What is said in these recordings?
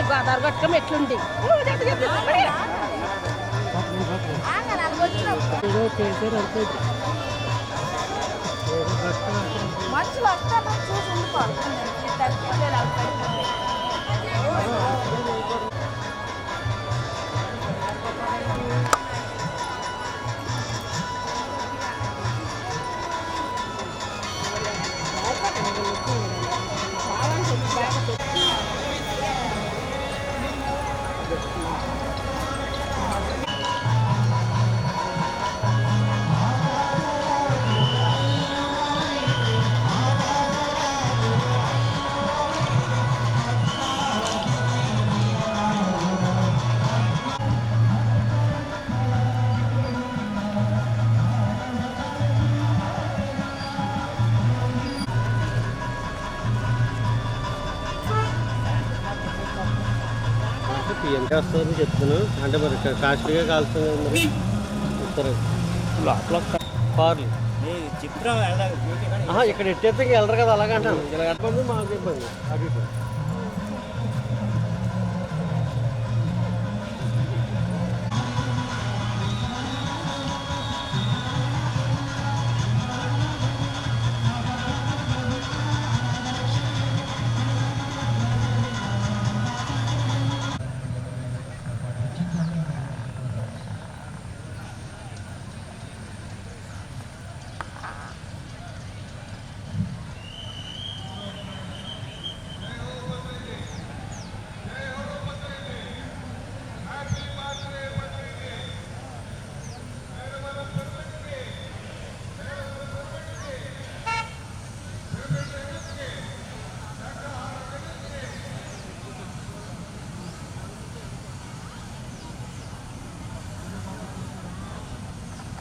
గోదావరి గట్టుకం ఎట్లుండి మనుషులు వస్తారు చూసి ఉండిపోవాలి. ఎంత వస్తుందని చెప్తాను. అంటే మరి కాస్ట్లీగా కాల్స్తుంది మరి ఇస్తారు కార్లు ఇక్కడ ఎట్టేస్తే వెళ్ళరు కదా, అలాగే అంటాను. ఇలా కట్టబడి మాకు ఇబ్బంది. అది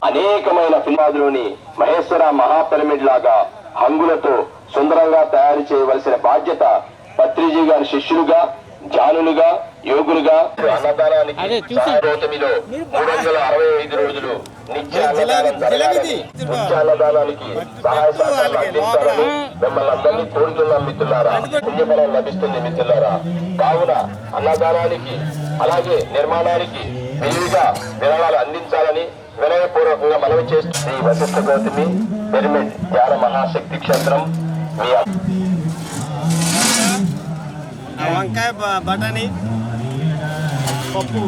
అనేకమైన ఫిల్మాదులోని మహేశ్వర మహాపిరమిడ్ లాగా హంగులతో సుందరంగా తయారు చేయవలసిన బాధ్యత పత్రిజీ గారి శిష్యులుగా, జానులుగా, యోగులుగా అన్నదానానికి 365 రోజులు నిత్య అన్నదానానికి సహాయ సహకారాలు అందించాలని మిమ్మల్ని అందరినీ కోరుతున్నాం మిత్రులారా. పుణ్యఫలం లభిస్తుంది మిత్రులారా. కావున అన్నదానానికి అలాగే నిర్మాణానికి విరివిగా విరాళాలు అందించాలని వినయపూర్వకంగా మనవి చేస్తూ శ్రీ వశిష్ఠ గౌతమి పిరమిడ్ ధ్యాన మహాశక్తి క్షేత్రం మీ వంకాయ బఠానీ పప్పు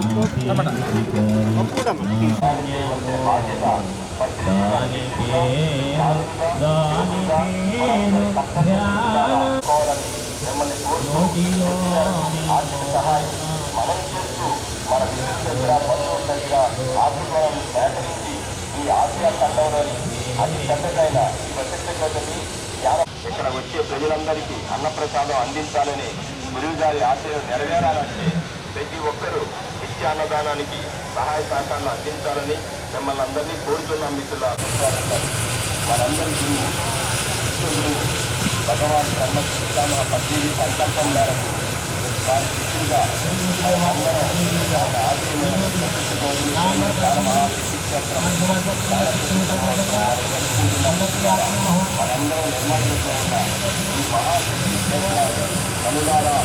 సహాయం మనం చేస్తూ మన ఆశీర్వాదాన్ని సేకరించి ఈ ఆసియా ఖండంలోని అతి పెద్దదైన ఈ వశిష్ఠ గౌతమి ఇక్కడ వచ్చే ప్రజలందరికీ అన్నప్రసాదం అందించాలని గురువు గారి ఆశయం నెరవేరాలంటే ప్రతి ఒక్కరూ నిత్యాన్నదానానికి సహాయ సహకారాలు అందించాలని మిమ్మల్ని అందరినీ కోరుతున్నాం మిత్రుల మనందరికీ భగవాన్ బ్రహ్మ పితామహ పద్దెనిమిది సంకల్పం మేరకు వారి శిష్యులుగా మనందరూ నిర్మాణంలో ఉన్న ఈ మహాశక్తి కనులారా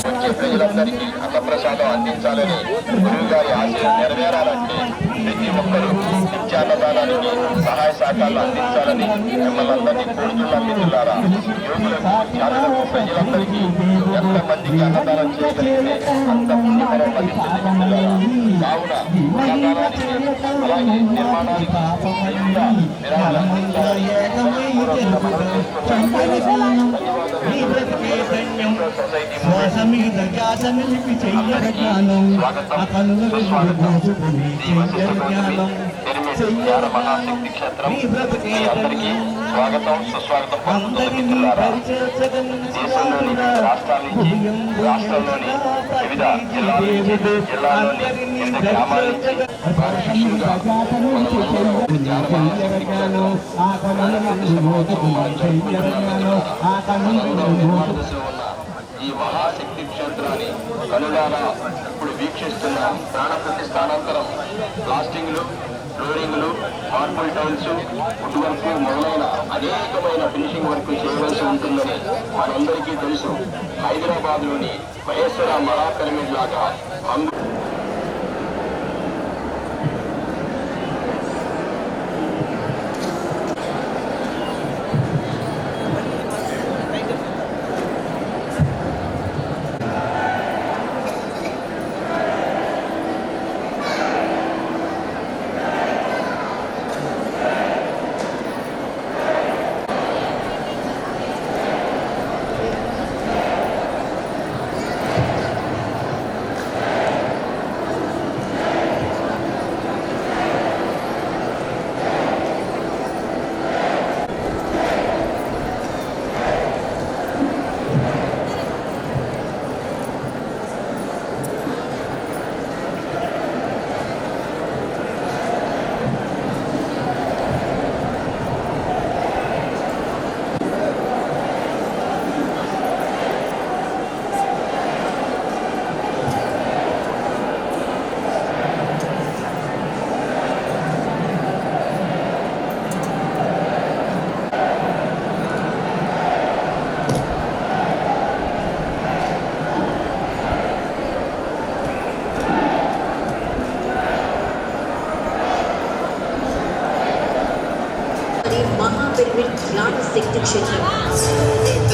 వచ్చే ప్రజలందరికీ అన్నప్రసాదం అందించాలని గురువు గారి ఆశయం నెరవేరాలంటే ప్రతి ఒక్కరూ నిత్యాన్నదానానికి సహాయ సహకారాలు అందించాలని మిమ్మల్ని అందరినీ కోరుతున్నాం మిత్రులారా. యోగులకు, జ్ఞానులకు, ప్రజలందరికీ ఎంతమందికి అన్నదానం చేయగలిగితే అంత పుణ్యఫలం లభిస్తుంది మిత్రులారా. కావున అన్నదానానికి అలాగే నిర్మాణానికి విరివిగా విరాళాలు అందించాలని మహాశక్తి క్షేత్రం మీ అందరికీ స్వాగతం సుస్వాగతం పలుకుతున్నారా. దేశంలోని రాష్ట్రాల నుంచి, రాష్ట్రంలోని వివిధ జిల్లాల్లోని వివిధ గ్రామాల నుంచి వారి శిష్యులుగా ఈ మహాశక్తి క్షేత్రాన్ని కనులారా ఇప్పుడు వీక్షిస్తున్న ప్రాణ ప్రతిష్టానంతరం బ్లాస్టింగ్లు, ఫ్లోరింగ్లు, మార్బుల్ టైల్స్, వుడ్ వర్క్ మొదలైన అనేకమైన ఫినిషింగ్ వర్క్ చేయవలసి ఉంటుందని మనందరికీ తెలుసు. హైదరాబాద్ లోని వైఎస్ఆర్ మరా పిరమిడ్ లాగా महापिरमिड ज्ञान शक्ति क्षेत्र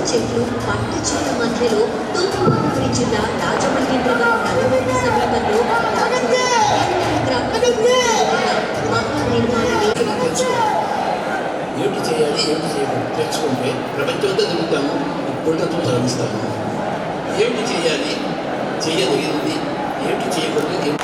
చెట్లు పంట చేల మధ్యలో తూర్పుగోదావరి జిల్లా రాజమహేంద్రవరం నగరం సమీపంలో మహానిర్మాణ ఏమిటి చేయాలి ఏమిటి చేయకూడదు తెలుసుకుంటే ప్రపంచంతో తిరుగుతాము పుట్టతో సాధిస్తాము. ఏమిటి చేయాలి, చేయదగినది, ఏమిటి చేయకూడదు.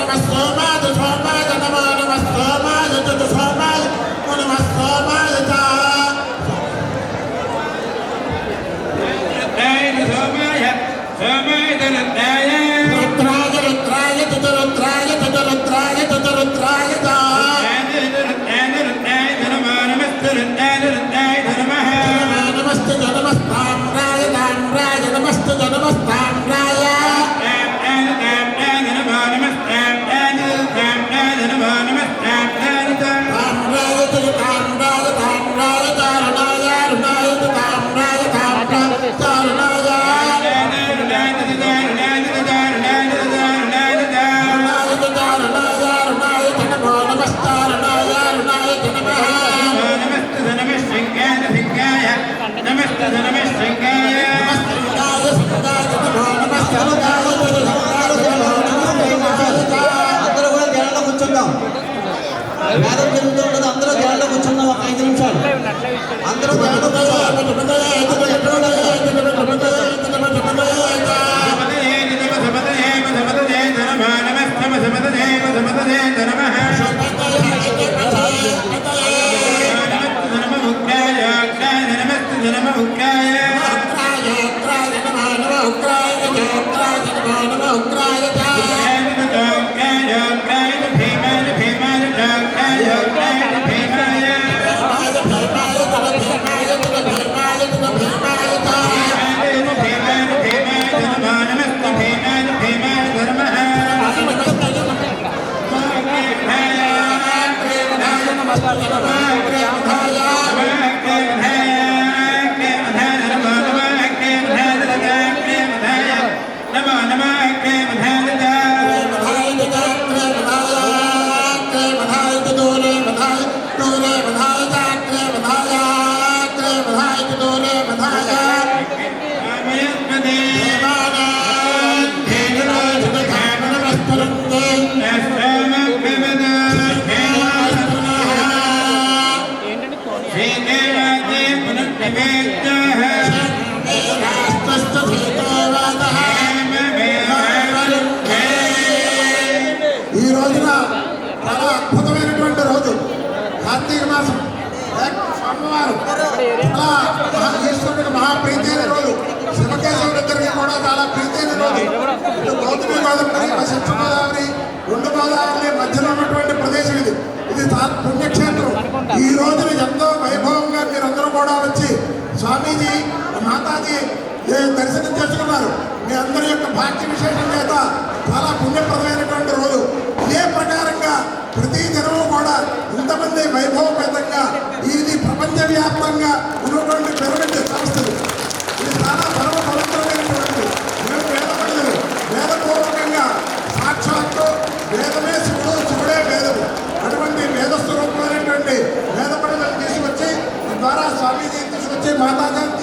నమః సోమాయ సోమాయ నమో నమః సోమాయ సోమాయ నమః సోమాయ రుద్రాయ రుద్రాయ రుద్రాయ రుద్రాయ రుద్రాయ నమస్తే నమస్తామ్రాయ తామ్రాయ నమస్తే నమస్తామ్రాయ అందరూ కూడా ధ్యానంలో కూర్చుందాం. వేదం జరుగుతూ ఉండదు. అందరూ ధ్యానంలో కూర్చుందాం. ఒక 5 నిమిషాలు అందరూ ధ్యానంలో ఈ రోజున చాలా అద్భుతమైనటువంటి రోజు. కార్తీక మాసం స్వామివారు చాలా ఈశ్వరుడికి మహాప్రీతి అయిన రోజు. శివకేశవుడిద్దరికి కూడా చాలా ప్రీతి అయిన రోజు. ఇటు గౌతమి గోదావరి పశ్చిమ గోదావరి 2 గోదావరి మధ్యలో ఉన్నటువంటి ప్రదేశం ఇది. ఇది చాలా పుణ్యక్షేత్రం. ఈ రోజున ఎంతో వైభవంగా మీరందరూ కూడా వచ్చి స్వామీజీ మాతాజీ దర్శనం చేసుకున్నారు. మీ అందరి యొక్క భాగ్య విశేషం చేత చాలా పుణ్యప్రదమైనటువంటి రోజు. ఇదే ప్రకారంగా ప్రతి దినము కూడా ఇంతమంది వైభవపేతంగా ఇది ప్రపంచవ్యాప్తంగా ఉన్నటువంటి పిరమిడ్ సంస్థలు. ఇది చాలా పరమ పవిత్రమైనటువంటి వేద పండితులు వేదపూర్వకంగా సాక్షాత్తు వేదమే శివుడు, శివుడే వేదము. అటువంటి వేద స్వరూపమైనటువంటి వేద పండితులను తీసుకొచ్చి ద్వారా స్వామీజీని తీసుకొచ్చి మాతాజీని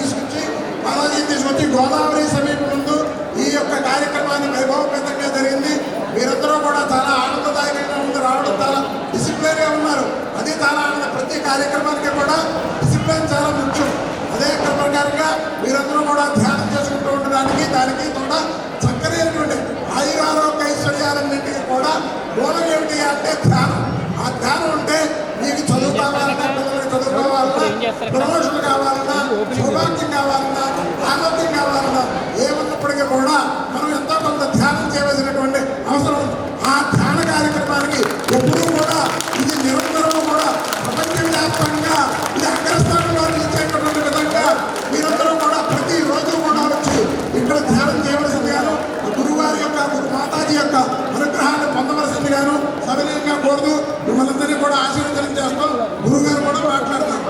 తీసుకొచ్చి గోదావరి సమీపం ముందు ఈ యొక్క కార్యక్రమాన్ని వైభవపేతంగా జరిగింది. మీరందరూ కూడా చాలా ఆనందదాయకంగా ముందు రావడం, చాలా డిసిప్లిన్గా ఉన్నారు. అది చాలా ఆనందం. ప్రతి కార్యక్రమానికి కూడా డిసిప్లిన్ చాలా ముఖ్యం. అదే ప్రకారంగా మీరందరూ కూడా ధ్యానం చేసుకుంటూ ఉండడానికి దానికి కూడా చక్కనైనటువంటి ఆయురారోగ్య ఐశ్వర్యాలన్నింటికి కూడా మూలం ఏమిటి అంటే ధ్యానం. ఆ ధ్యానం ఉంటే మీకు చదువు కావాలన్నా, పిల్లలకి చదువు కావాలన్నా, ప్రమోషన్ కావాలన్నా, సౌభాగ్యం కావాలన్నా, ఆరోగ్యం కావాలన్నా ఏమన్నప్పటికీ కూడా మనం ఎంతో కొంత ధ్యానం చేయవలసినటువంటి అవసరం ఉంది. ఆ ధ్యాన కార్యక్రమానికి ఎప్పుడూ కూడా ఇది నిరంతరం కూడా ప్రపంచవ్యాప్తంగా ఇది అగ్రస్థానంలో నిలిచేటటువంటి విధంగా మీరందరూ కూడా ప్రతిరోజు కూడా వచ్చి ఇక్కడ ధ్యానం చేయవలసిందిగాను, గురువారి యొక్క గురు మాతాజీ యొక్క అనుగ్రహాన్ని పొందవలసిందిగాను సవినయంగా కోరుతూ మిమ్మల్ని కూడా ఆశీర్వదనం చేస్తాం. గురుగారు కూడా మాట్లాడతాం.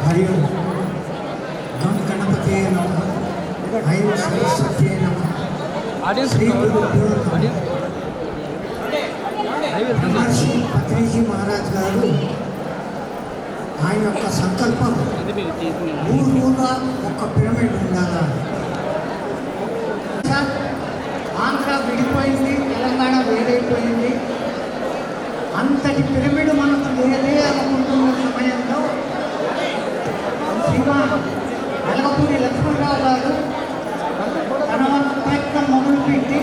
హరి ఓం గం గణపతే నమః ఐం సరస్వతే నమః శ్రీ గురుభ్యో నమః. మహర్షి పత్రిజీ మహారాజ్ గారు ఆయన యొక్క సంకల్పం ఊరుగా ఒక పిరమిడ్ ఉండాలా. ఆంధ్ర విడిపోయింది, తెలంగాణ వేరైపోయింది. అంతటి పిరమిడ్ మనకు లేదే అనుకుంటున్న సమయంలో వెలగపూడి లక్ష్మణరావు గారు తన ప్రయత్నం మొదలుపెట్టి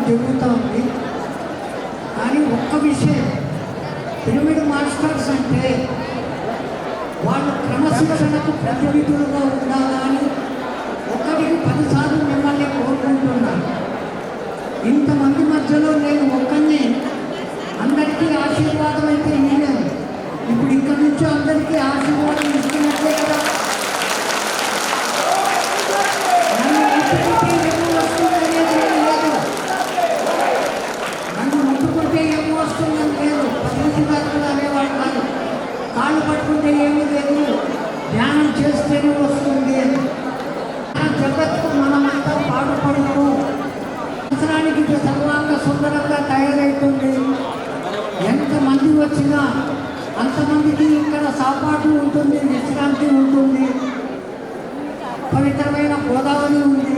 జరుగుతూ ఉంది. కానీ ఒక్క విషయం, పిరమిడ్ మాస్టర్స్ అంటే వాళ్ళు క్రమశిక్షణకు ప్రతినిధులుగా ఉండాలని ఒకటికి 10 సార్లు మిమ్మల్ని కోరుకుంటున్నాను. ఇంతమంది మధ్యలో నేను ఒక్కరిని అందరికీ ఆశీర్వాదం అయితే ఇవ్వలేను. ఇప్పుడు ఇక్కడి నుంచి అందరికీ ఆశీర్వాదం ఇస్తున్నట్లే కదా. నన్ను ముట్టుకుంటే ఏమో వస్తుందనేది లేదు, నన్ను ముట్టుకుంటే ఏమో వస్తుందని లేదు. పత్రిక గారు అనేవాడు కాదు, కాళ్ళు పట్టుకుంటే ఏమీ లేదు, ధ్యానం చేస్తేనే వస్తుంది అని. జగత్తుకు మనమంతా పాటుపడుతూ సంవత్సరానికి ఇది సర్వాంగ సుందరంగా తయారవుతుంది. ఎంతమంది వచ్చినా అంతమందికి ఇక్కడ సాపాటు ఉంటుంది, విశ్రాంతి ఉంటుంది, పవిత్రమైన గోదావరి ఉంది.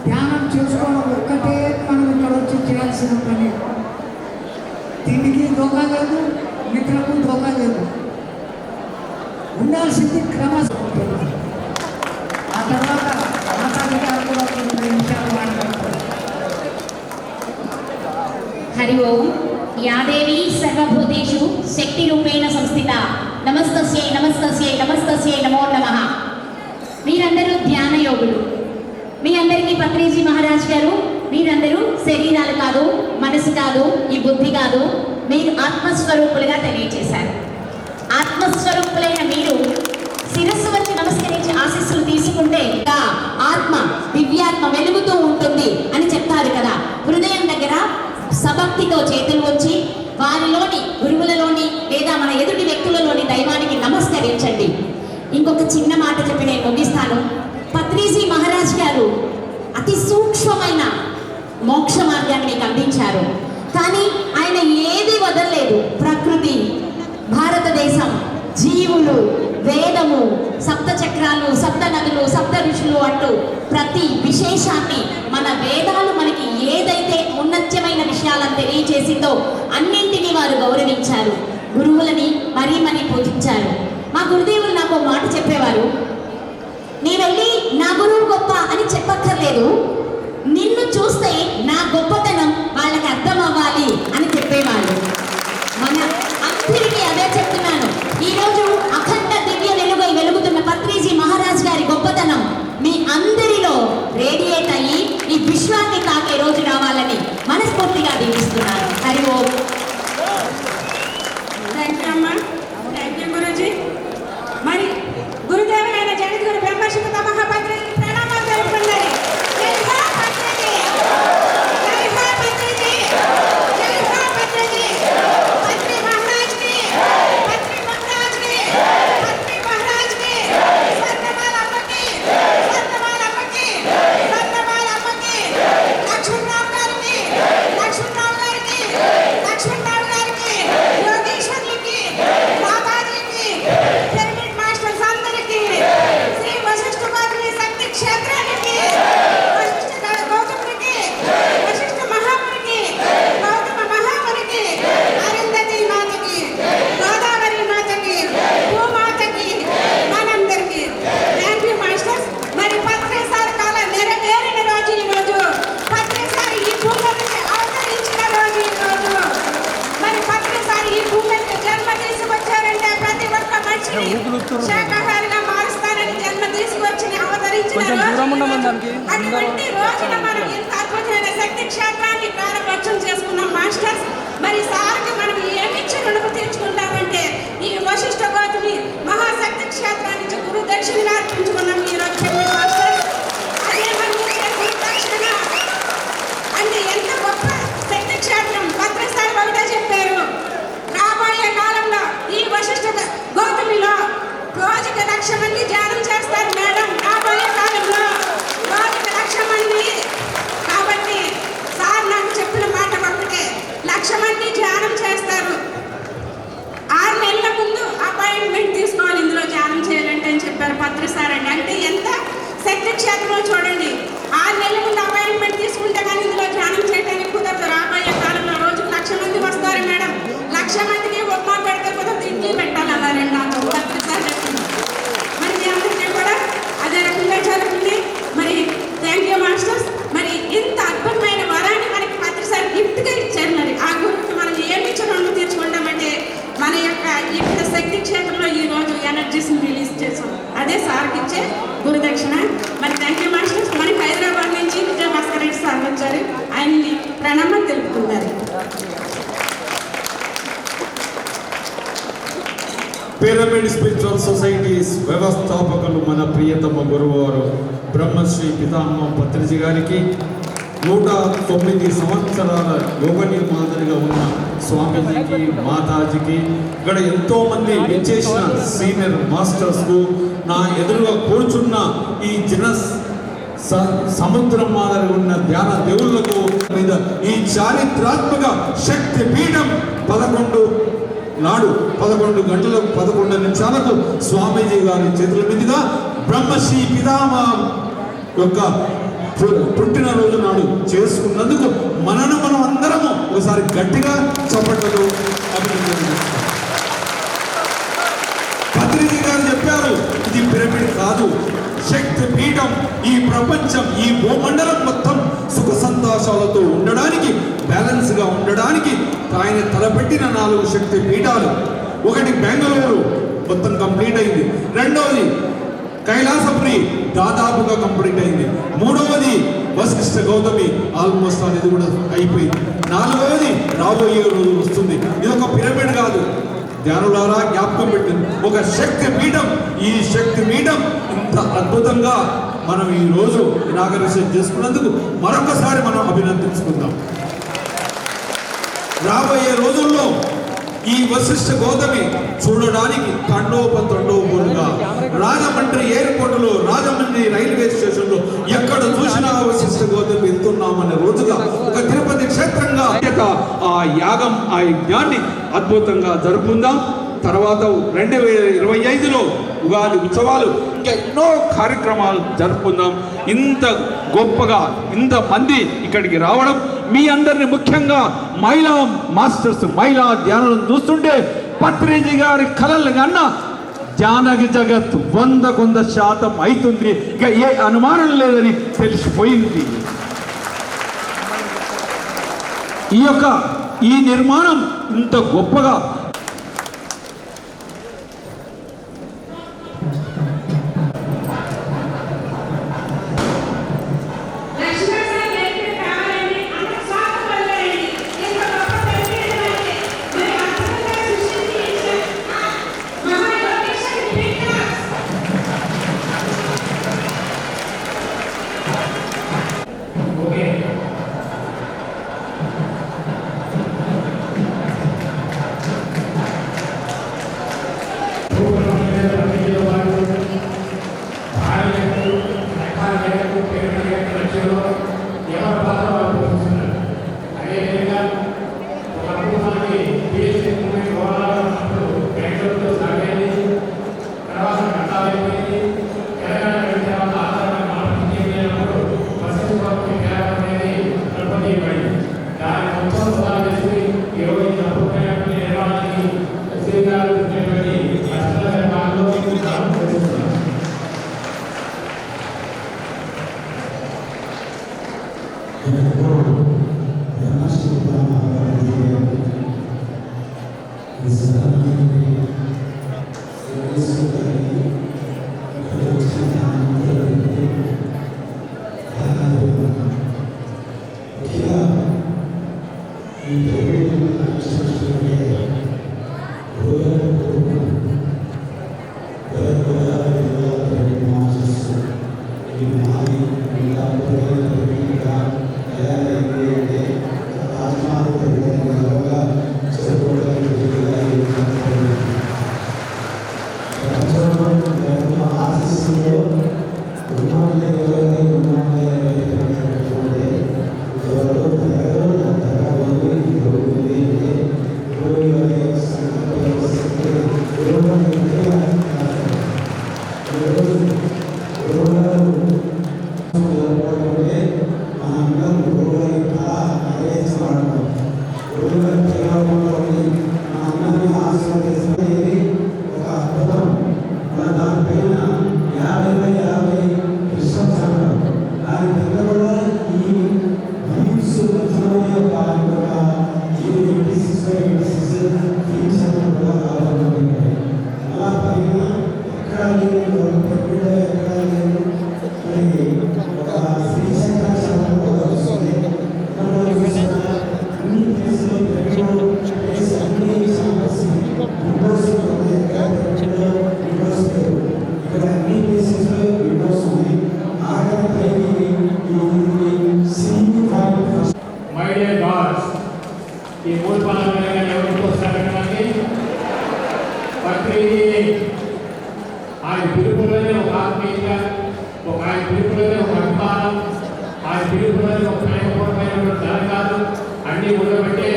ధ్యానం చేసుకోవడం ఒక్కటే మనం ఇక్కడ వచ్చి చేయాల్సిన పని. తిండికి దోకా లేదు, నిద్రకు దోకా లేదు. ఉండాల్సింది క్రమశిక్షణ. ఆ తర్వాత మాతాధికారులు కూడా కొన్ని నిమిషాలు మాట్లాడతారు. హరి ఓం. యాదేవి సర్వభూతేషు శక్తి రూపేణ సంస్థిత. నమస్తస్యై నమస్తస్యై నమస్తస్యై నమో నమః. మీరందరూ ధ్యాన యోగులు. మీ అందరికీ పత్రిజీ మహారాజ్ గారు, మీరందరూ శరీరాలు కాదు, మనసు కాదు, ఈ బుద్ధి కాదు, మీరు ఆత్మస్వరూపులుగా తెలియజేశారు. ఆత్మస్వరూపులైన మీరు శిరస్సు వచ్చి నమస్కరించి ఆశీస్సులు తీసుకుంటే ఆత్మ దివ్యాత్మ వెలుగుతూ ఉంటుంది అని చెప్తారు కదా. హృదయం దగ్గర సభక్తితో చేతులు వచ్చి వారిలోని గురువులలోని లేదా మన ఎదుటి వ్యక్తులలోని దైవానికి నమస్కరించండి. ఇంకొక చిన్న మాట చెప్పి నేను ముగిస్తాను. పత్రిజీ మహారాజ్ గారు అతి సూక్ష్మమైన మోక్ష మార్గాన్ని మీకు అందించారు. కానీ ఆయన ఏది వదలలేదు. ప్రకృతి, భారతదేశం, జీవులు, వేదము, సప్త చక్రాలు, సప్త నదులు, సప్త ఋషులు అంటూ ప్రతి విశేషాన్ని మన వేదాలు మనకి ఏదైతే ఉన్నత్యమైన విషయాలను తెలియజేసిందో అన్నింటినీ వారు గౌరవించారు. గురువులని మరీ మరీ పూజించారు. మా గురుదేవులు నాకు ఒక మాట చెప్పేవారు, నీ వెళ్ళి నా గురువు గొప్ప అని చెప్పక్కర్లేదు, నిన్ను చూస్తే నా గొప్పతనం వాళ్ళకి అర్థం అవ్వాలి అని చెప్పేవాళ్ళు. మన అందరికీ అదే చెప్తున్నాను. ఈరోజు అఖండ దివ్య వెలుగై వెలుగుతున్న పత్రిజీ మహారాజ్ గారి గొప్పతనం మీ అందరిలో రేడియేట్ అయ్యి ఈ విశ్వాన్ని తాకే రోజు రావాలని మనస్ఫూర్తిగా దీవిస్తున్నాను. హరి ఓం. థ్యాంక్ యూ అమ్మా, థ్యాంక్ యూ గురుజీ. మరి గురుదేవులైన జగద్గురు బ్రహ్మర్షి మహాపత్రికి ప్రణామాలు జరుపుకున్నారు. జై హో పత్రిజీ, జై హో పత్రిజీ, జై హో పత్రిజీ. పత్రి మహారాజ్ కి, పత్రి మహారాజ్ కి, పత్రి మహారాజ్ కి, స్వర్ణమాల అమ్మకి, స్వర్ణమాల అమ్మకి, స్వర్ణమాల అమ్మకి, లక్ష్మణరావు గారికి, లక్ష్మణరావు గారికి, లక్ష్మణరావు గారికి, యోగేశ్వర్లకి, మాతాజీకి, పిరమిడ్ మాస్టర్స్ అందరికీ, శ్రీ వశిష్ఠ వారి శక్తి క్షేత్రానికి, వశిష్ఠ గౌతమునికి, వశిష్ఠ మహామునికి, గౌతమ మహామునికి, అరుంధతి మాతకి, గోదావరి మాతకి, భూమాతకి, మనందరికీ థ్యాంక్ యూ మాస్టర్స్. మరి పత్రిసారి కాల నెరవేరిన రోజు ఈ రోజు, పత్రిసారి ఈ భూమికి అవతరించిన రోజు ఈ రోజు. మరి పత్రిసారి ఈ భూమికి జన్మ తీసుకొచ్చారంటే ప్రతి ఒక్క మనిషిని శాకాహారిగా మారుస్తానని జన్మ తీసుకొచ్చి అవతరించిన రోజు. అటువంటి రోజున మనం ఇంత అద్భుతమైన శక్తి క్షేత్రాన్ని ప్రారంభోత్సవం చేసుకున్నాం మాస్టర్స్. మరి సార్కి మనం ఏమిచ్చి రుణము తీర్చుకుంటామంటే ఈ వశిష్ఠ గౌతమి మహాశక్తి క్షేత్రాన్ని నుంచి గురు దక్షిణగా అర్పించుకున్నాం ఈ రోజు పిరమిడ్ మాస్టర్స్. అదే మనం ఇచ్చే గురు దక్షిణ అంటే ఎంత గొప్ప శక్తి క్షేత్రం. పత్రసారి ఒకటే చెప్పారు, రాబోయే కాలంలో ఈ వశిష్ఠ గౌతమిలో రోజుకి 1,00,000 మంది ధ్యానం చేస్తారు మేడం. రాబోయే కాలంలో రోజుకి 1,00,000 మంది. కాబట్టి సార్ నాకు చెప్పిన మాట ఒకటే, 1,00,000 మంది ధ్యానం చేస్తారు. 6 నెలల ముందు అపాయింట్మెంట్ తీసుకోవాలి ఇందులో ధ్యానం చేయాలంటే అని చెప్పారు పత్రిసార్ అండి. పిరమిడ్ స్పిరిచువల్ సొసైటీస్ వ్యవస్థాపకులు మన ప్రియతమ గురువారు బ్రహ్మశ్రీ పితామహ పత్రిజీ గారికి 109 సంవత్సరాల యోగ నిర్మాతలుగా ఉన్న స్వామీజీకి, మాతాజీకి, ఇక్కడ ఎంతోమంది విచ్చేసిన సీనియర్ మాస్టర్స్కు, నా ఎదురుగా కూర్చున్న ఈ సముద్రం మాదిరి ఉన్న ధ్యాన దేవుళ్లకు మీద ఈ చారిత్రాత్మక శక్తి పీఠం 11 గంటలకు 11 నిమిషాలకు స్వామీజీ గారి చేతుల మీదుగా బ్రహ్మశ్రీ పితామహ యొక్క పుట్టినరోజు నాడు చేసుకున్నందుకు మనం అందరము ఒకసారి గట్టిగా చప్పట్లతో అభినందించారు. పత్రిజీ గారు చెప్పారు, ఇది పిరమిడ్ కాదు, శక్తి పీఠం. ఈ ప్రపంచం, ఈ భూమండలం మొత్తం సుఖ సంతోషాలతో ఉండడానికి, బ్యాలెన్స్ గా ఉండడానికి ఆయన తలపెట్టిన 4 శక్తి పీఠాలు. ఒకటి బెంగళూరు మొత్తం కంప్లీట్ అయింది. రెండవది కైలాసపురి దాదాపుగా కంప్లీట్ అయింది. మూడవది వశిష్ఠ గౌతమి ఆల్మోస్ట్ అనేది కూడా అయిపోయింది. 4వది రాబోయే రోజు వస్తుంది. ఇది ఒక పిరమిడ్ కాదు, ధ్యానులారా జ్ఞాపకం పెట్టింది, ఒక శక్తి పీఠం. ఈ శక్తి పీఠం ఇంత అద్భుతంగా మనం ఈ రోజు ఇనాగరేషన్ చేసుకున్నందుకు మరొకసారి మనం అభినందించుకుందాం. రాబోయే రోజుల్లో ఈ వశిష్ఠ గౌతమి చూడడానికి తండోపతండోపులుగా రాజమండ్రి ఎయిర్పోర్టులో, రాజమండ్రి రైల్వే స్టేషన్లో ఎక్కడ చూసినా వశిష్ఠ గౌతమి వెళ్తున్నామనే రోజుగా ఒక తిరుపతి క్షేత్రంగా ఆ యాగం, ఆ యజ్ఞాన్ని అద్భుతంగా జరుపుకుందాం. తర్వాత 2025లో ఉగాది ఉత్సవాలు, ఇంకా ఎన్నో కార్యక్రమాలు జరుపుకుందాం. ఇంత గొప్పగా ఇంతమంది ఇక్కడికి రావడం, మీ అందరిని ముఖ్యంగా మహిళా మాస్టర్స్, మహిళా ధ్యానం చూస్తుంటే పత్రిజీ గారి కలలు కన్నా ధ్యాన జగత్ 100% అవుతుంది. ఇక ఏ అనుమానం లేదని తెలిసిపోయింది. ఈ నిర్మాణం ఇంత గొప్పగా Gracias. డియర్ గాడ్స్ ఈ మూడు పనులు ఎవరికి వస్తారంటే పత్రిజీ ఆయన పిలుపులోనే ఒక ఆత్మీయత, ఆయన పిలుపులోనే ఒక అభిమానం, ఆయన పిలుపులోనే ఒక ప్రేమపూర్వమైన జనకాలు అన్నీ ఉండబట్టే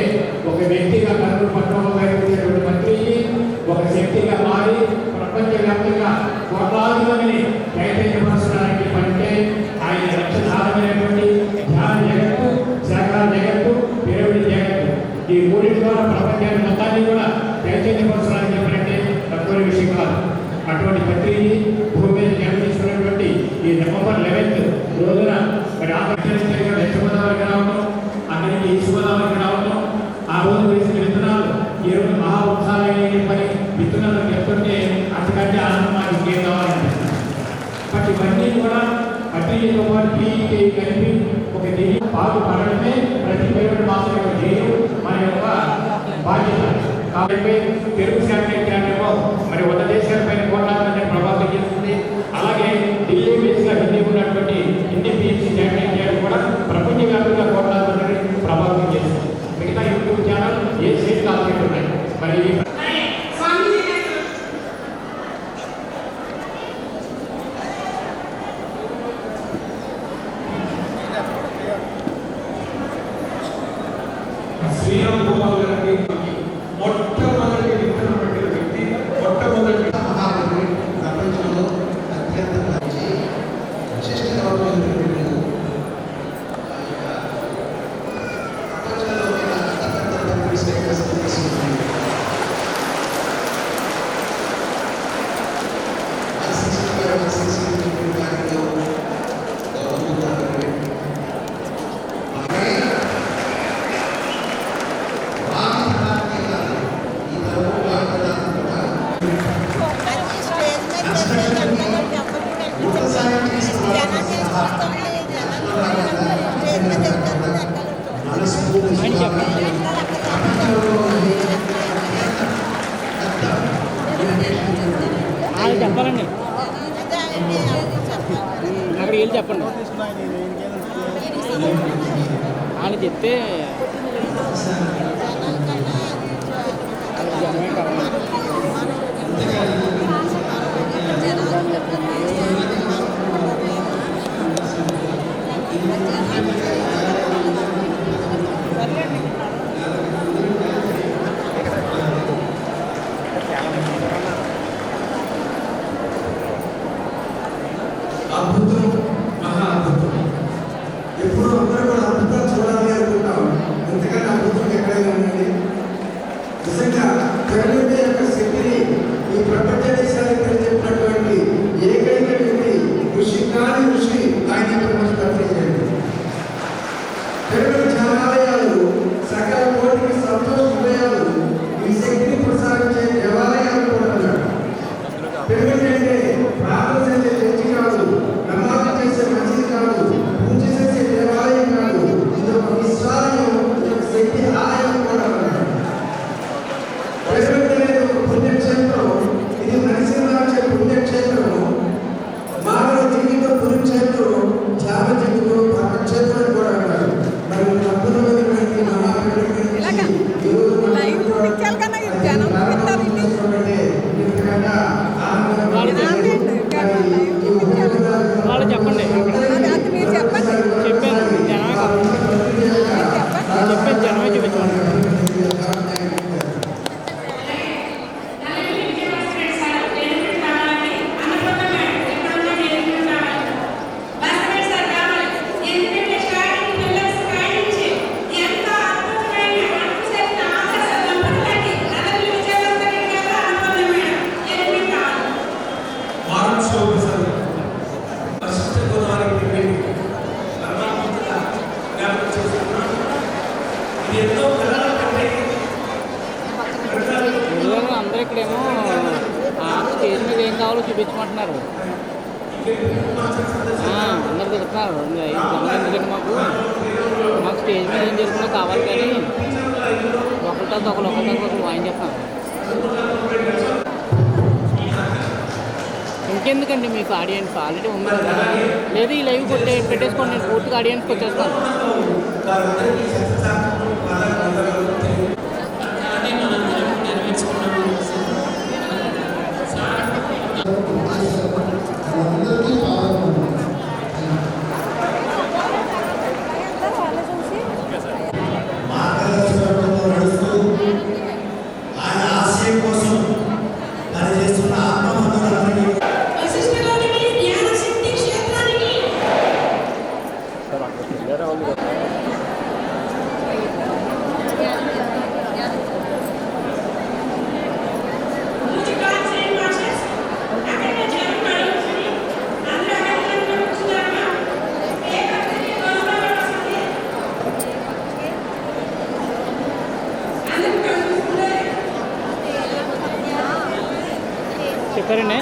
ఒక వ్యక్తిగా కర్నూలు పట్టణంలో వచ్చినటువంటి పత్రిజీ ఒక శక్తిగా మారి ప్రపంచవ్యాప్తంగా కోట్లాది మందిని చైతన్యపరచడానికి పడితే ఆయన లక్ష్యసారమైనటువంటి ధ్యాన జగత్తు, శాఖల జగత్తు, పిరమిడ్ జగత్తు ఈ మూడింటి ద్వారా ప్రపంచాన్ని మొత్తాన్ని కూడా చైతన్యపరచడానికి పడితే తక్కువ విషయం కాదు. అటువంటి పత్రికని భూమి మీద జన్మించుకున్నటువంటి ఈ నవంబర్ 11th రోజున మరి ఆంధ్రప్రదేశ్ వెస్ట్ గోదావరికి రావడం, అందరికీ ఈస్ట్ గోదావరికి రావడం, ఆ రోజు వేసిన విత్తనాలు ఈ రోజు మహా ఉత్సాహమైన పని విత్తనాలు చెప్తుంటే అంతకంటే ఆనందం మాకు ఇంకేం కావాలనిపిస్తుంది. బట్ ఇవన్నీ కూడా పత్రికతో పాటు పీఈటీ కలిపి ఒక దిగి పాలు పడడమే ప్రతి పేరు మాత్రం యొక్క ధ్యేయం, మన యొక్క బాధ్యత. కాబట్టి తెలుగు శాటిలైట్ ఛానల్లో మరి వంద దేశాల పైన కోట్లాది ప్రభావితం చేస్తుంది. అలాగే ఢిల్లీ బేస్గా హిందీ ఉన్నటువంటి హిందీ పిఎంసీ శాటిలైట్ ఛానల్ కూడా ప్రపంచవ్యాప్తంగా కోట్లాది మందిని ప్రభావితం చేస్తుంది. మిగతా యూట్యూబ్ ఛానల్ ఏ స్టేట్ కాల్పెట్టి ఉన్నాయి. మరి శ్రీరామ్ గోపాల్ గారికి మొట్టమొదటి విత్తనం పెట్టిన వ్యక్తి, మొట్టమొదటి మహాకవి ప్రపంచంలో అత్యంత మంచి విశిష్టమైన చెప్పాలండి అక్కడికి వెళ్ళి చెప్పండి. వాళ్ళు చెప్తే జనమే కావాలి. అద్భుతం, మహా అద్భుతం. ఎప్పుడు అందరూ కూడా అద్భుతాలు చూడాలి అనుకుంటాం. ఎందుకంటే అద్భుతం ఎక్కడైనా ఉందండి. నిజంగా పిరమిడ్ యొక్క శక్తిని ఈ ప్రపంచ దేశాలకు తెలియజెప్పినటువంటి ఏకైక వ్యక్తి ఋషి కాని ఋషి ఆయన ప్రపంచండి. పిరమిడ్ ధ్యానాలయాలు సకల కోటికి సంతోష హృదయాలు ఈ శక్తిని ప్రసాదించే దేవాలయాలు కూడా ఉన్నాయి. పిరమిడ్ అంటే ప్రార్థన చేసే చర్చి కాదు, నమాజు చేసే మసీదు కాదు, పూజ చేసే దేవాలయం కాదు. ఇది ఒక విశ్వాలయం, ఇది ఒక శక్తి ఆలయం కూడా ఉన్నాయి. పిరమిడ్ అనేది ఒక పుణ్యక్షేత్రం. ఇది నరసింహాచే పుణ్యక్షేత్రం, మానవ జీవిత పుణ్యక్షేత్రం, ధ్యాన జీవితం ధర్మక్షేత్రం కూడా అన్నారు. మరి అద్భుతమైనటువంటి మహాపిరమిడ్ వాళ్ళు చెప్పండి. చెప్పాను జనమే చూపించండి. అందరూ ఇక్కడేమో స్టేజ్ మీద ఏం కావాలో చూపించమంటున్నారు. అందరు తిరుగుతున్నారు. ఎందుకంటే మాకు స్టేజ్ మీద ఏం జరుగుతుందో కావాలి, కానీ ఒకరితో ఒకరు వాయిన్ చెప్తాను. ఇంకెందుకండి మీకు ఆడియన్స్ ఆల్రెడీ ఉన్నారు కదా. లేదు ఈ లైవ్ పెట్టేసుకోండి, నేను పూర్తిగా ఆడియన్స్కి వచ్చేస్తాను. మార్గదర్శకత్వంలో నడుస్తూ ఆయన ఆశయం కోసం పనిచేస్తున్న ఆత్మబంధువులందరికీ వశిష్ఠలోని ధ్యాన శక్తి క్షేత్రానికి చెప్పారండి.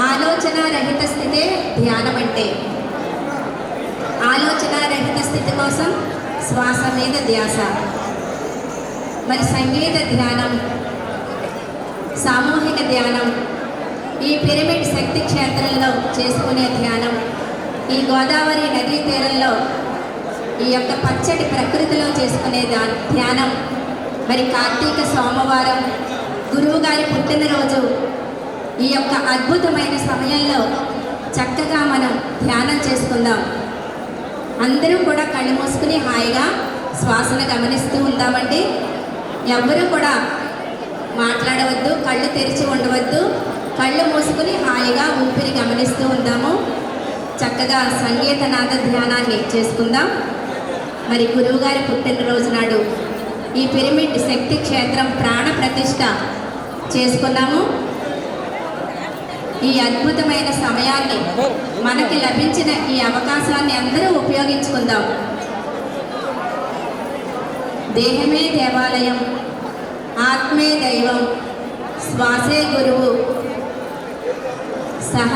ఆలోచన రహిత స్థితే ధ్యానం అంటే. ఆలోచన రహిత స్థితి కోసం శ్వాస మీద ధ్యాస. మరి సంగీత ధ్యానం, సామూహిక ధ్యానం, ఈ పిరమిడ్ శక్తి క్షేత్రంలో చేసుకునే ధ్యానం, ఈ గోదావరి నదీ తీరంలో ఈ యొక్క పచ్చటి ప్రకృతిలో చేసుకునే ధ్యానం, మరి కార్తీక సోమవారం గురువు గారి పుట్టినరోజు, ఈ యొక్క అద్భుతమైన సమయంలో చక్కగా మనం ధ్యానం చేసుకుందాం. అందరూ కూడా కళ్ళు మూసుకుని హాయిగా శ్వాసను గమనిస్తూ ఉందామండి. ఎవ్వరూ కూడా మాట్లాడవద్దు, కళ్ళు తెరిచి ఉండవద్దు. కళ్ళు మూసుకుని హాయిగా ఊపిరి గమనిస్తూ ఉందాము. చక్కగా సంగీతనాద ధ్యానాన్ని చేసుకుందాం. మరి గురువుగారి పుట్టినరోజు నాడు ఈ పిరమిడ్ శక్తి క్షేత్రం ప్రాణ ప్రతిష్ఠ చేసుకున్నాము. ఈ అద్భుతమైన సమయాన్ని, మనకి లభించిన ఈ అవకాశాన్ని అందరూ ఉపయోగించుకుందాం. దేహమే దేవాలయం, ఆత్మే దైవం, శ్వాసే గురువు. సహ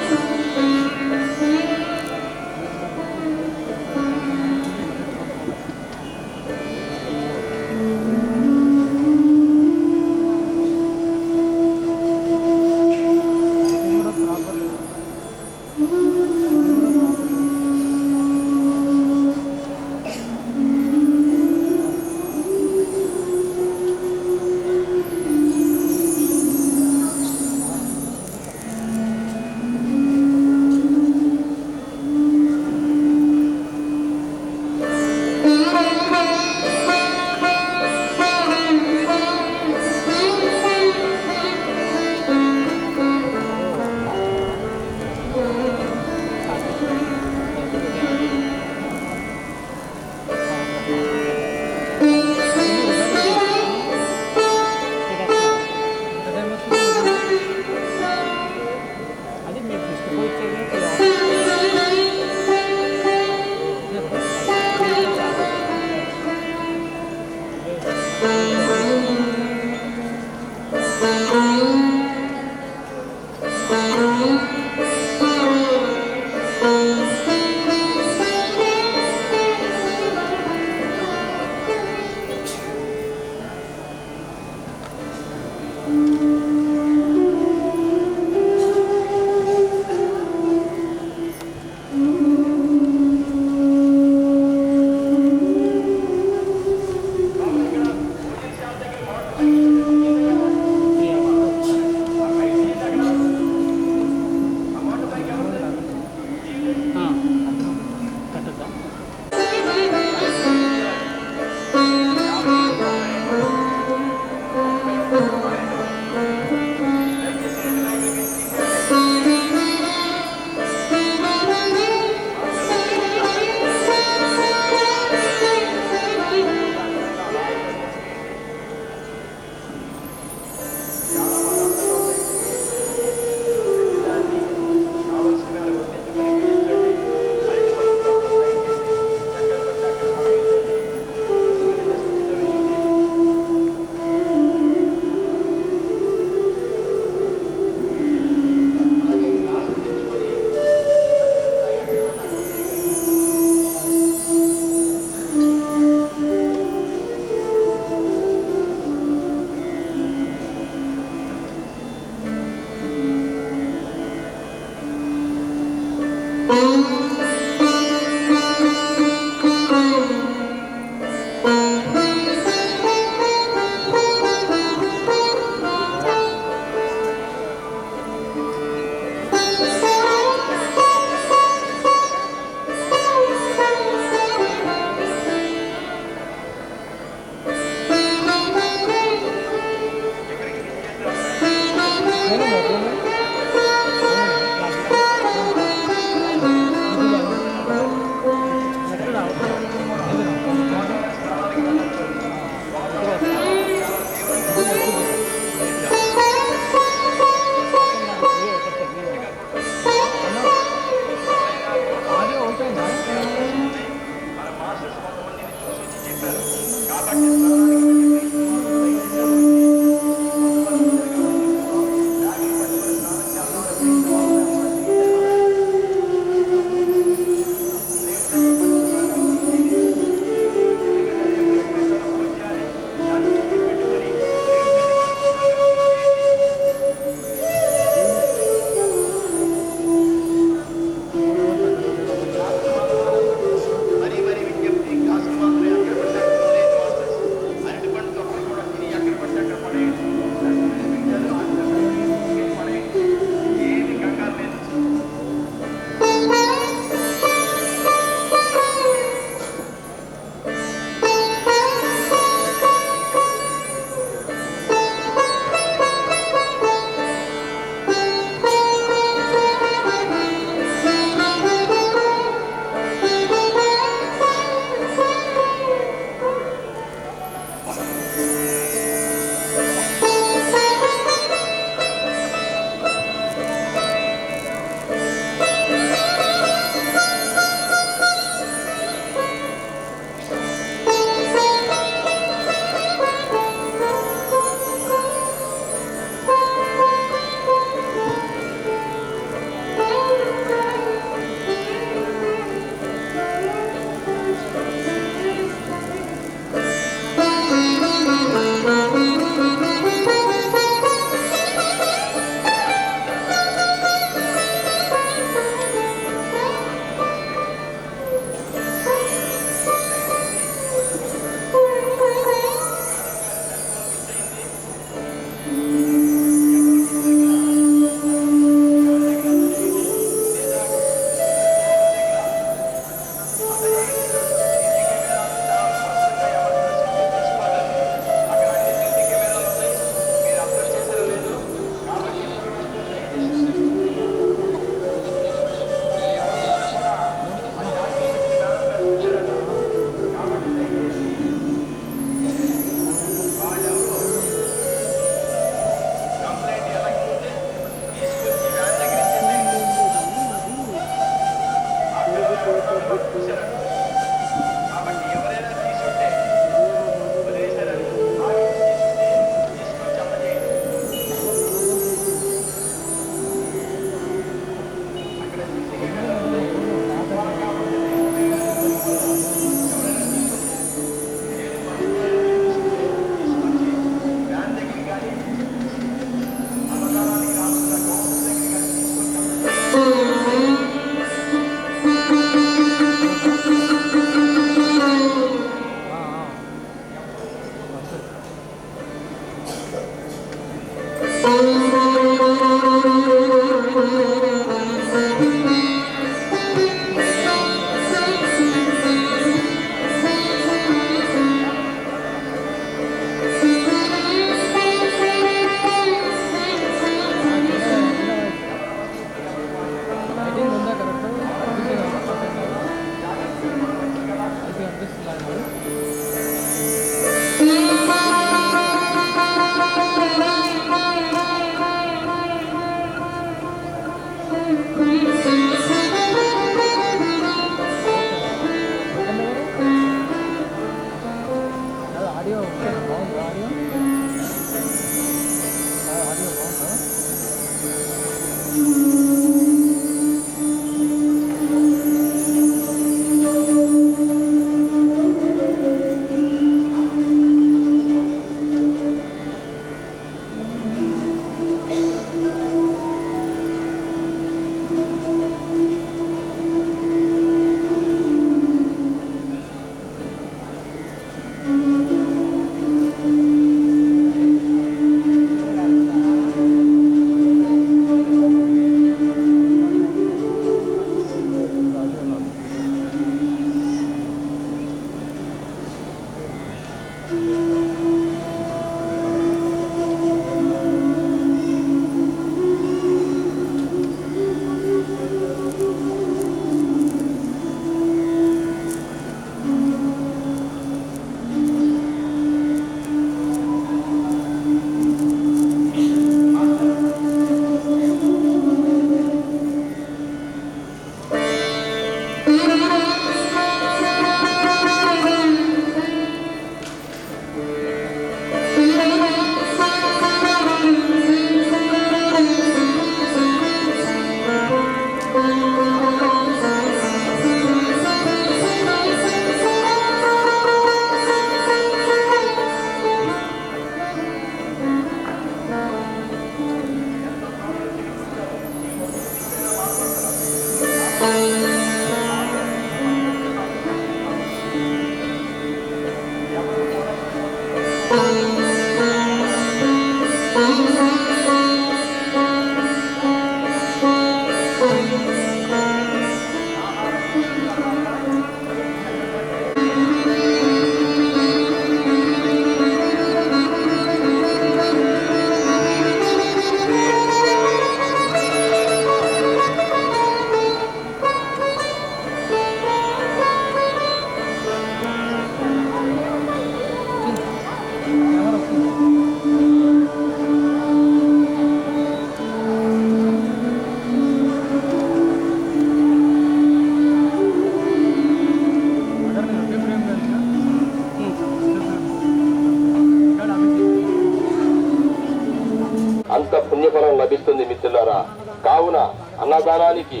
అన్నదానానికి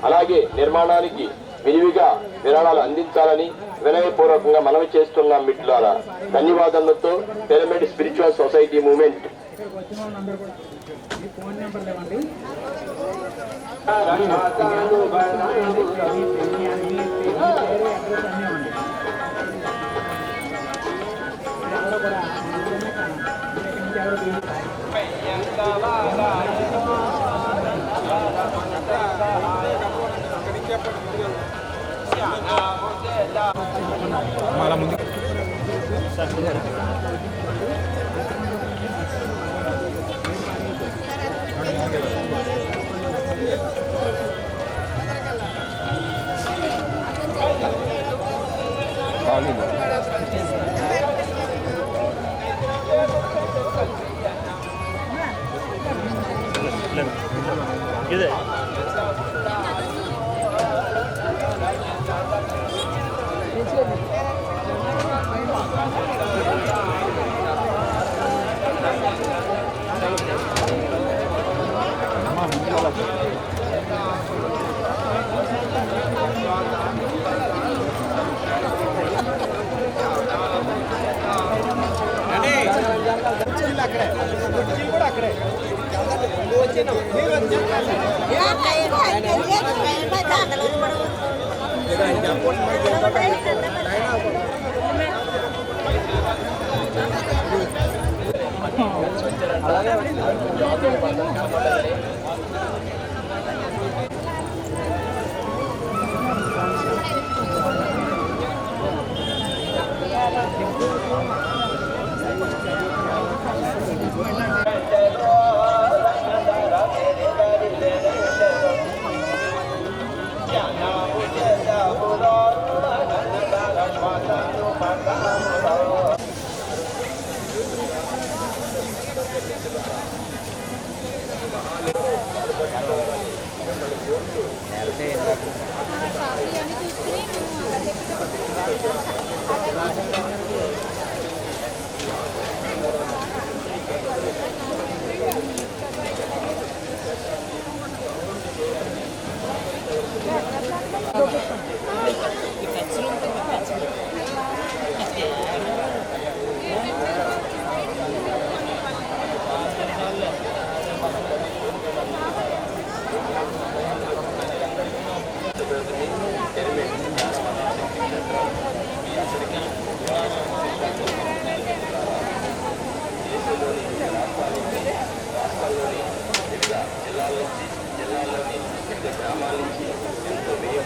అలాగే నిర్మాణానికి విరివిగా విరాళాలు అందించాలని వినయపూర్వకంగా మనవి చేస్తున్నాం. మిత్రులారా, ధన్యవాదాలతో పిరమిడ్ స్పిరిచువల్ సొసైటీ మూవ్మెంట్. జిల్లాల్లోని వివిధ గ్రామాల నుంచి ఎంతో వ్యయం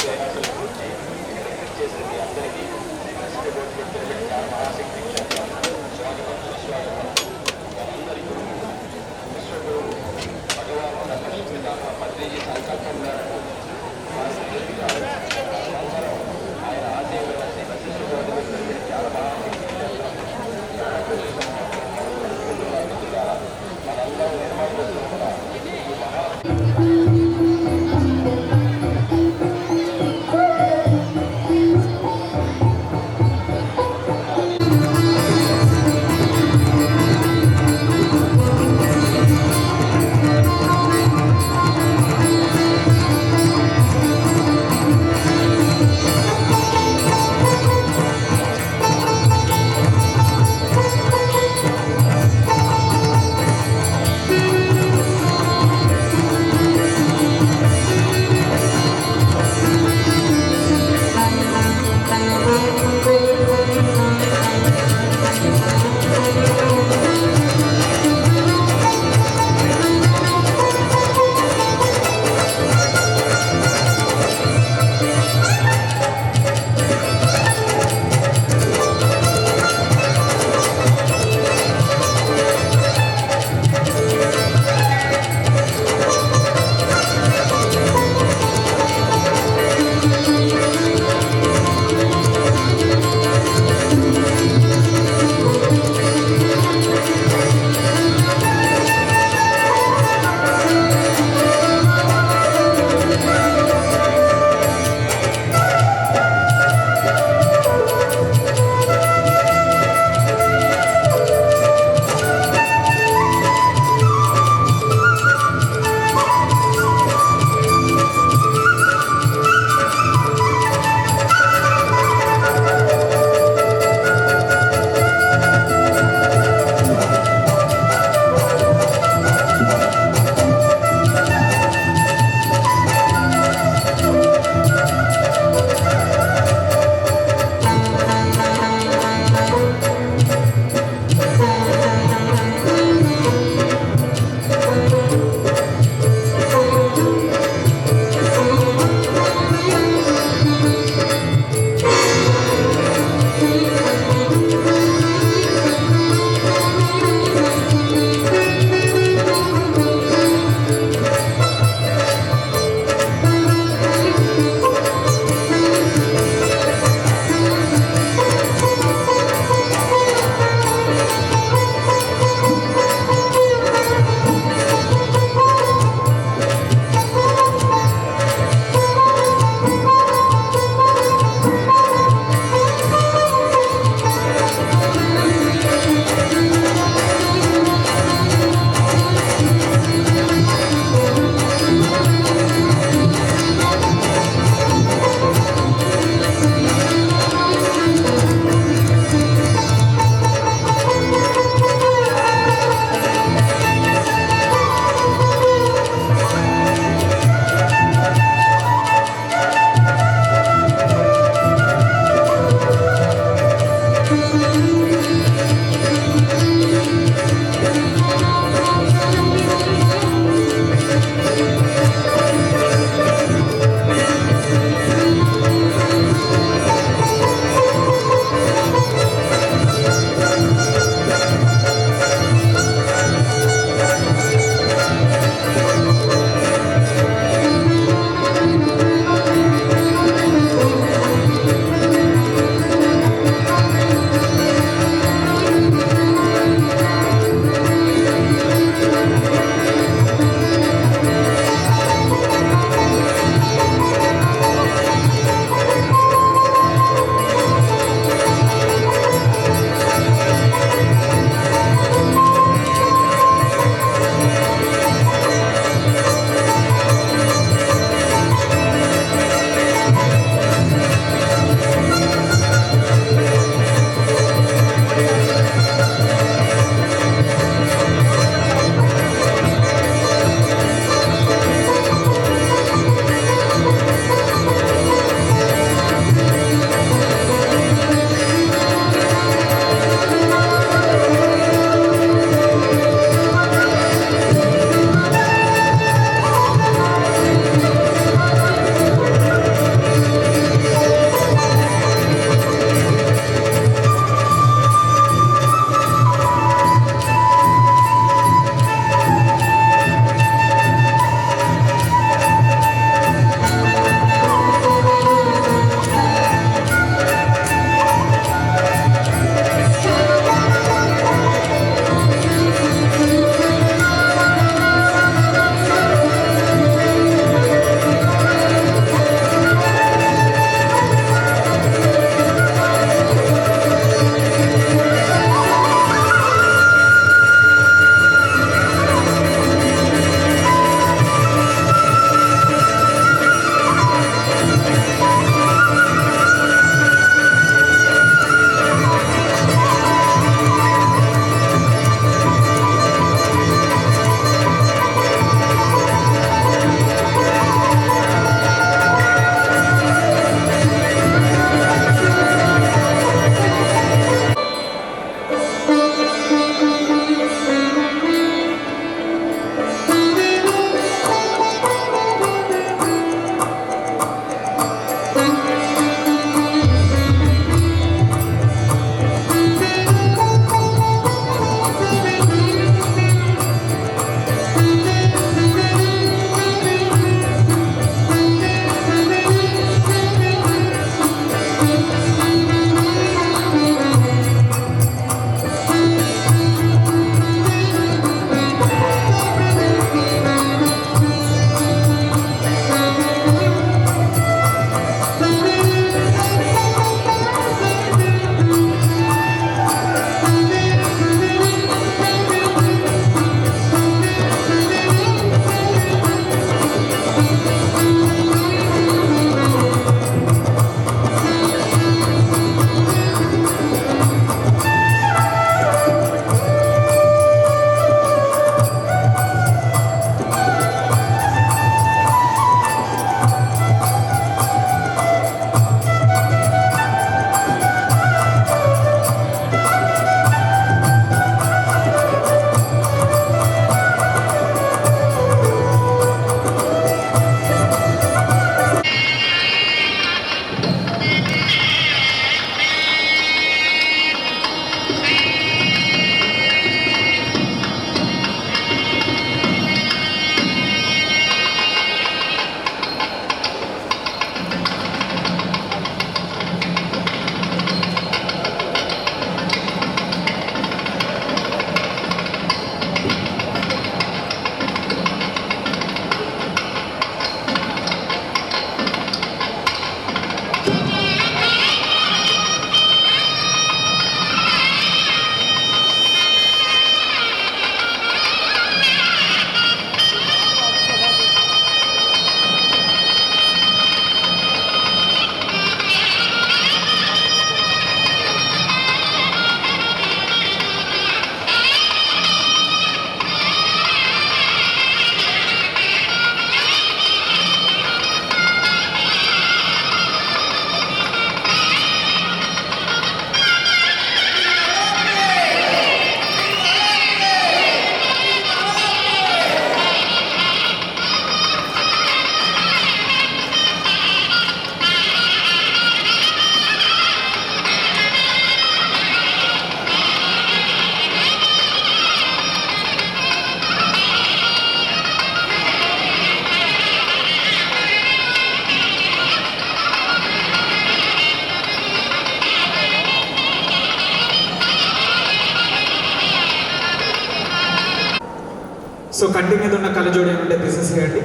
సో కంటి మీద ఉన్న కళ్ళజోడు ఏమంటే తీసేసేయండి.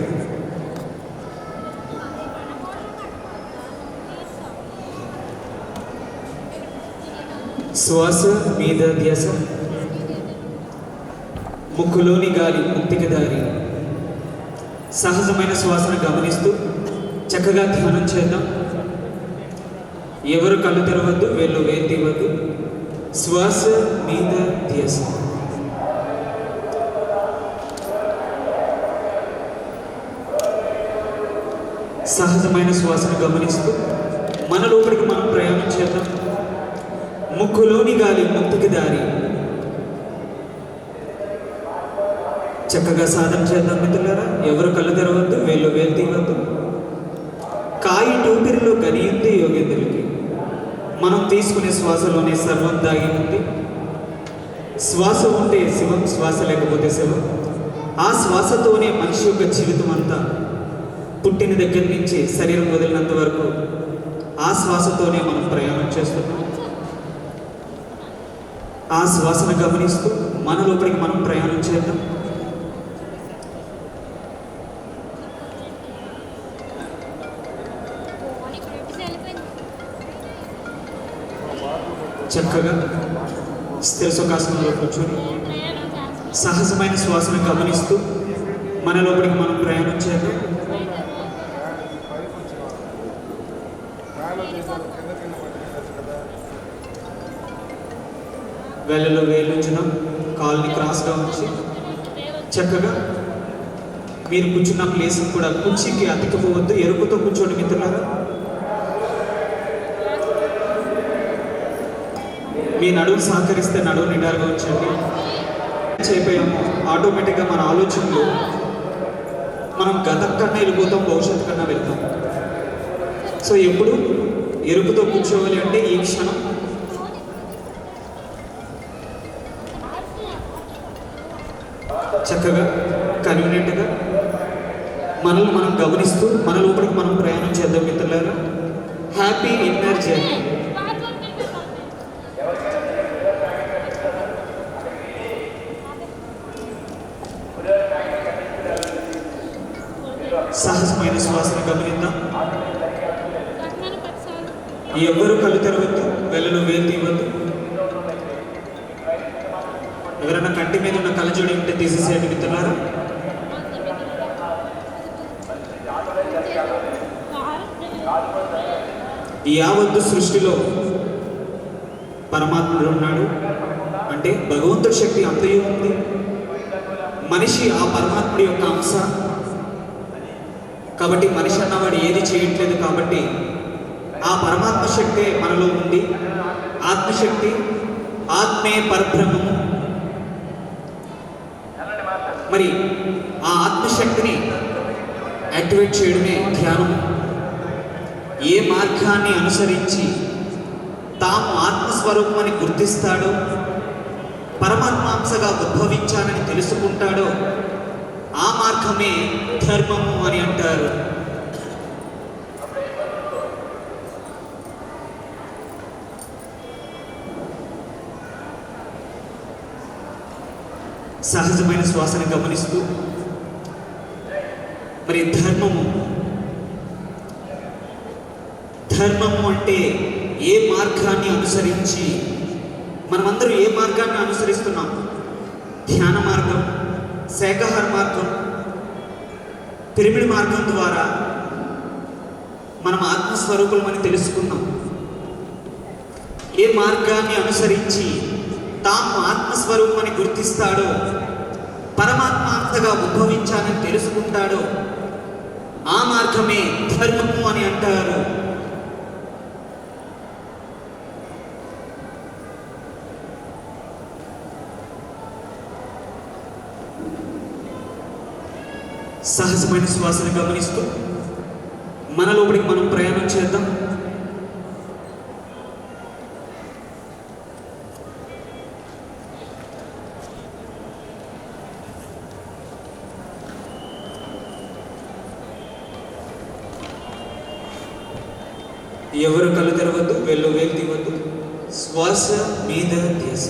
శ్వాస మీద ధ్యాస, ముక్కులోని గాలి ముక్తికి దారి. సహజమైన శ్వాసను గమనిస్తూ చక్కగా ధ్యానం చేద్దాం. ఎవరు కళ్ళు తెరవద్దు, వేళ్ళు వేయవద్దు. శ్వాస మీద ధ్యాస. సహజమైన శ్వాసను గమనిస్తూ మన లోపలికి మనం ప్రయాణం చేద్దాం. ముక్కులోని గాలి ముక్తికి దారి. చక్కగా సాధన చేద్దాం మిత్రులారా. ఎవరు కళ్ళు తెరవద్దు, వేళ్ళు తీయవద్దు. కాయి టూపిరిలో గనియుంది యోగేంద్రులకి. మనం తీసుకునే శ్వాసలోనే సర్వం దాగి ఉంది. శ్వాస ఉంటే శివం, శ్వాస లేకపోతే శివం. ఆ శ్వాసతోనే మనిషి యొక్క జీవితం అంతా, పుట్టిన దగ్గర నుంచి శరీరం వదిలినంత వరకు ఆ శ్వాసతోనే మనం ప్రయాణం చేస్తున్నాం. ఆ శ్వాసను గమనిస్తూ మన లోపలికి మనం ప్రయాణం చేద్దాం. చక్కగా స్థిర సుఖాసనంలో కూర్చొని సహజమైన శ్వాసను గమనిస్తూ మన లోపలికి మనం ప్రయాణం చేద్దాం. వేళ్ళలో వేలు ఉంచుదాం. కాల్ని క్రాస్గా ఉంచి చక్కగా మీరు కూర్చున్న ప్లేస్ కూడా కుర్చీకి అతికిపోవద్దు. ఎరుపుతో కూర్చోండి మిత్రులారా. మీ నడువు సహకరిస్తే నడువు నిండారుగా ఉంచండి. చేయపోయాము ఆటోమేటిక్గా మన ఆలోచనలు మనం గతం కన్నా వెళ్ళిపోతాం, భవిష్యత్తు కన్నా వెళ్తాం. సో ఎప్పుడు ఎరుపుతో కూర్చోవాలి అంటే ఈ క్షణం చక్కగా కన్వీనియంట్గా మనల్ని మనం గమనిస్తూ మన లోపలికి మనం ప్రయాణం చేద్దాం మిత్రులారా. Happy inner journey. సహజమైన శ్వాసను గమనిద్దాం. ఎవరు కళ్ళు తెరవద్దు, వేళ్ళలో వేలు తీయవద్దు. ఎవరైనా కంటి మీద ఉన్న కళ్ళజోడి ఉంటే తీసేసేయండి మిత్రులారా. యావత్తు సృష్టిలో పరమాత్ముడు ఉన్నాడు అంటే భగవంతుడి శక్తి అంతయు ఉంది. మనిషి ఆ పరమాత్ముడి యొక్క అంశ కాబట్టి మనిషి అన్నవాడు ఏది చేయట్లేదు. కాబట్టి ఆ పరమాత్మ శక్తే మనలో ఉంది. ఆత్మశక్తి, ఆత్మే పరబ్రహ్మము. మరి ఆ ఆత్మశక్తిని యాక్టివేట్ చేయడమే ధ్యానం. ఏ మార్గాన్ని అనుసరించి తాము ఆత్మస్వరూపమని గుర్తిస్తాడో, పరమాత్మాంశగా ఉద్భవించానని తెలుసుకుంటాడో ఆ మార్గమే ధర్మము అని అంటారు. సహజమైన శ్వాసను గమనిస్తూ మరి ధర్మము అంటే ఏ మార్గాన్ని అనుసరించి, మనమందరూ ఏ మార్గాన్ని అనుసరిస్తున్నాం? ధ్యాన మార్గం, శాకాహార మార్గం, పిరమిడ్ మార్గం ద్వారా మనం ఆత్మస్వరూపులమని తెలుసుకున్నాం. ఏ మార్గాన్ని అనుసరించి తాము ఆత్మస్వరూపమని గుర్తిస్తాడో, పరమాత్మ అంతగా ఉద్భవించాలని తెలుసుకుంటాడో ఆ మార్గమే ధర్మము అని అంటారు. సహజమైన శ్వాసను గమనిస్తూ మన లోపలికి మనం ప్రయాణం చేద్దాం. ఎవరు కళ్ళు తెరవద్దు, వేళ్ళు తీయవద్దు. శ్వాస మీద ధ్యాస.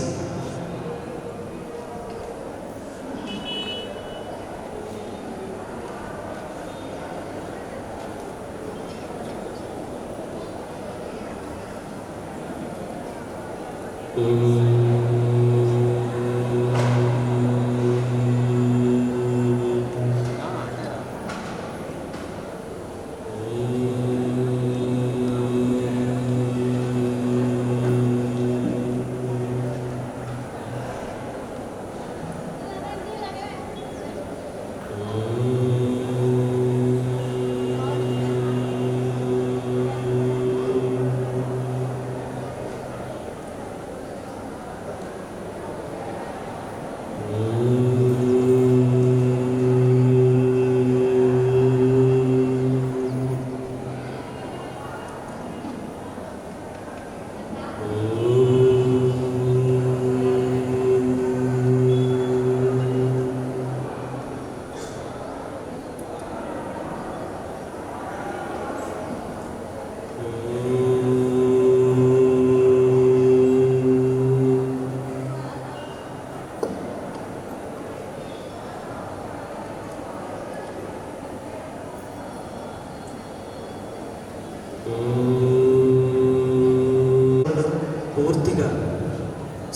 పూర్తిగా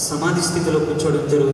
సమాధి స్థితిలో కూర్చోవడం జరుగుతుంది.